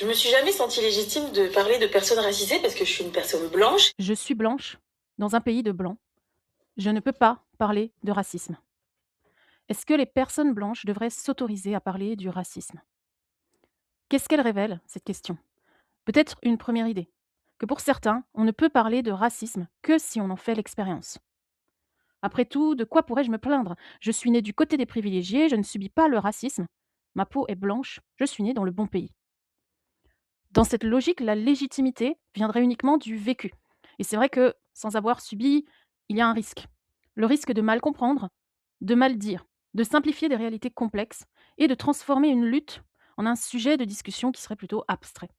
Je me suis jamais sentie légitime de parler de personnes racisées parce que je suis une personne blanche. Je suis blanche, dans un pays de blancs. Je ne peux pas parler de racisme. Est-ce que les personnes blanches devraient s'autoriser à parler du racisme? Qu'est-ce qu'elle révèle, cette question? Peut-être une première idée, que pour certains, on ne peut parler de racisme que si on en fait l'expérience. Après tout, de quoi pourrais-je me plaindre? Je suis née du côté des privilégiés, je ne subis pas le racisme. Ma peau est blanche, je suis née dans le bon pays. Dans cette logique, la légitimité viendrait uniquement du vécu. Et c'est vrai que, sans avoir subi, il y a un risque. Le risque de mal comprendre, de mal dire, de simplifier des réalités complexes et de transformer une lutte en un sujet de discussion qui serait plutôt abstrait.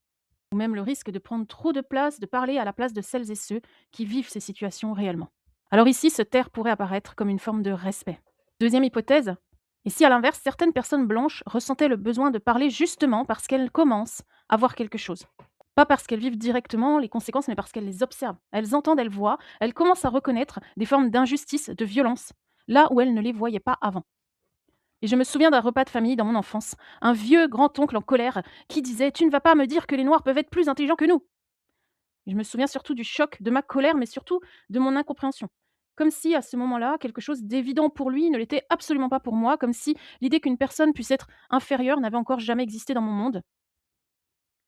Ou même le risque de prendre trop de place, de parler à la place de celles et ceux qui vivent ces situations réellement. Alors ici, se taire pourrait apparaître comme une forme de respect. Deuxième hypothèse, et si à l'inverse, certaines personnes blanches ressentaient le besoin de parler justement parce qu'elles commencent à voir quelque chose. Pas parce qu'elles vivent directement les conséquences, mais parce qu'elles les observent. Elles entendent, elles voient, elles commencent à reconnaître des formes d'injustice, de violence, là où elles ne les voyaient pas avant. Et je me souviens d'un repas de famille dans mon enfance, un vieux grand-oncle en colère qui disait « Tu ne vas pas me dire que les Noirs peuvent être plus intelligents que nous !» Je me souviens surtout du choc, de ma colère, mais surtout de mon incompréhension. Comme si, à ce moment-là, quelque chose d'évident pour lui ne l'était absolument pas pour moi, comme si l'idée qu'une personne puisse être inférieure n'avait encore jamais existé dans mon monde.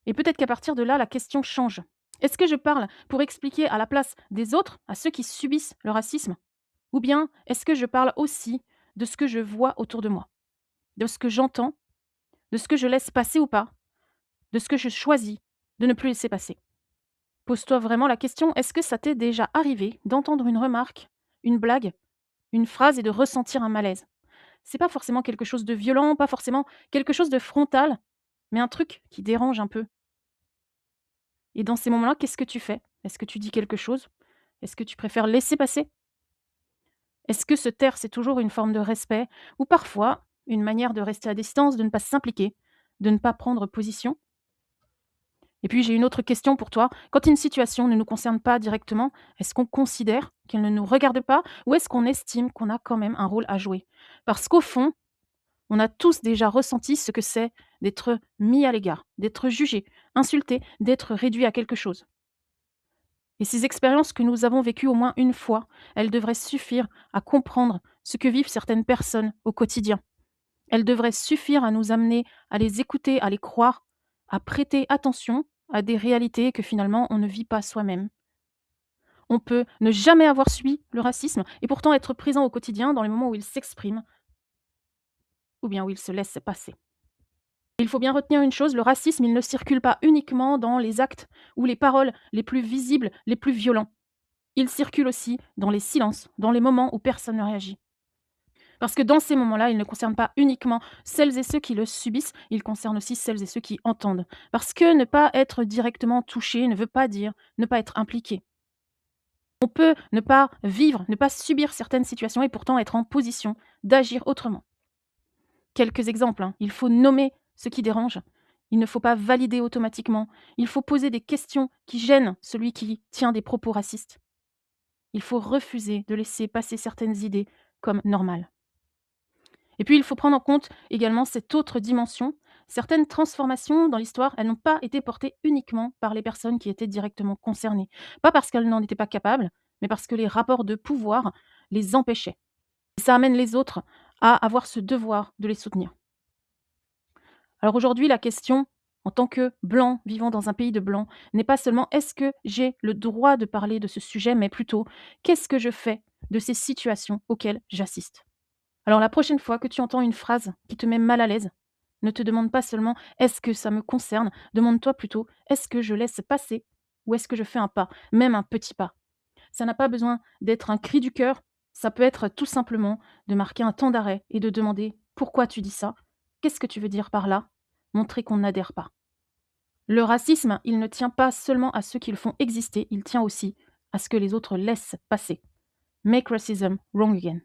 Et peut-être qu'à partir de là, la question change. Est-ce que je parle pour expliquer à la place des autres, à ceux qui subissent le racisme? Ou bien est-ce que je parle aussi de ce que je vois autour de moi, de ce que j'entends, de ce que je laisse passer ou pas, de ce que je choisis de ne plus laisser passer? Pose-toi vraiment la question, est-ce que ça t'est déjà arrivé d'entendre une remarque, une blague, une phrase et de ressentir un malaise? C'est pas forcément quelque chose de violent, pas forcément quelque chose de frontal, mais un truc qui dérange un peu. Et dans ces moments-là, qu'est-ce que tu fais? Est-ce que tu dis quelque chose? Est-ce que tu préfères laisser passer? Est-ce que se taire, c'est toujours une forme de respect ou parfois une manière de rester à distance, de ne pas s'impliquer, de ne pas prendre position? Et puis j'ai une autre question pour toi. Quand une situation ne nous concerne pas directement, est-ce qu'on considère qu'elle ne nous regarde pas ou est-ce qu'on estime qu'on a quand même un rôle à jouer? Parce qu'au fond, on a tous déjà ressenti ce que c'est d'être mis à l'écart, d'être jugé, insulté, d'être réduit à quelque chose. Et ces expériences que nous avons vécues au moins une fois, elles devraient suffire à comprendre ce que vivent certaines personnes au quotidien. Elles devraient suffire à nous amener à les écouter, à les croire, à prêter attention à des réalités que finalement on ne vit pas soi-même. On peut ne jamais avoir subi le racisme et pourtant être présent au quotidien dans les moments où il s'exprime ou bien où il se laisse passer. Il faut bien retenir une chose, le racisme, il ne circule pas uniquement dans les actes ou les paroles les plus visibles, les plus violents. Il circule aussi dans les silences, dans les moments où personne ne réagit. Parce que dans ces moments-là, il ne concerne pas uniquement celles et ceux qui le subissent, il concerne aussi celles et ceux qui entendent. Parce que ne pas être directement touché ne veut pas dire ne pas être impliqué. On peut ne pas vivre, ne pas subir certaines situations et pourtant être en position d'agir autrement. Quelques exemples, hein. Il faut nommer ce qui dérange. Il ne faut pas valider automatiquement. Il faut poser des questions qui gênent celui qui tient des propos racistes. Il faut refuser de laisser passer certaines idées comme normales. Et puis, il faut prendre en compte également cette autre dimension. Certaines transformations dans l'histoire, elles n'ont pas été portées uniquement par les personnes qui étaient directement concernées. Pas parce qu'elles n'en étaient pas capables, mais parce que les rapports de pouvoir les empêchaient. Et ça amène les autres à avoir ce devoir de les soutenir. Alors aujourd'hui, la question, en tant que blanc vivant dans un pays de blancs, n'est pas seulement est-ce que j'ai le droit de parler de ce sujet, mais plutôt qu'est-ce que je fais de ces situations auxquelles j'assiste. Alors la prochaine fois que tu entends une phrase qui te met mal à l'aise, ne te demande pas seulement est-ce que ça me concerne, demande-toi plutôt est-ce que je laisse passer ou est-ce que je fais un pas, même un petit pas. Ça n'a pas besoin d'être un cri du cœur, ça peut être tout simplement de marquer un temps d'arrêt et de demander pourquoi tu dis ça, qu'est-ce que tu veux dire par là, montrer qu'on n'adhère pas. Le racisme, il ne tient pas seulement à ceux qui le font exister, il tient aussi à ce que les autres laissent passer. Make racism wrong again.